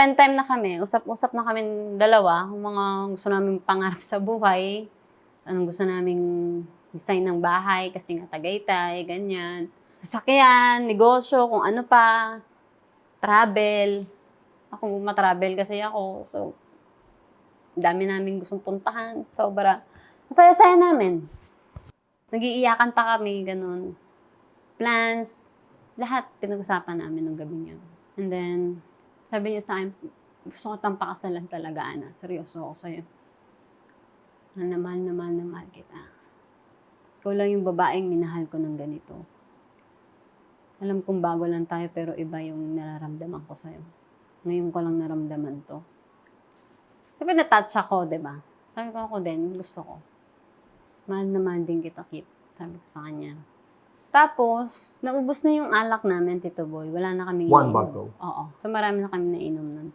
spend time na kami. Usap-usap na kami dalawa. Kung mga gusto namin pangarap sa buhay. Anong gusto naming design ng bahay. Kasi nga Tagaytay, ganyan. Sasakyan, negosyo, kung ano pa. Travel. Ako, matravel kasi ako. So, dami namin gustong puntahan. Sobra. Masaya-saya namin. Nag-iiyakan pa kami, ganun. Plans. Lahat pinag-usapan namin nung gabing yun. And then, sabi niya sa akin, gusto ko tang pakasalan talaga, Ana. Seryoso ako sa'yo. Na mahal kita. Ikaw lang yung babaeng minahal ko ng ganito. Alam kong bago lang tayo, pero iba yung nararamdaman ko sa'yo. Ngayon ko lang naramdaman to. Sabi na-touch ako, diba? Sabi ko ako din, gusto ko. Mahal na mahal din kita, Kit. Sabi ko sa kanya. Tapos, naubos na yung alak namin, Tito Boy. Wala na kaming One ininom. bottle? Oo. So, marami na kami nainom nun.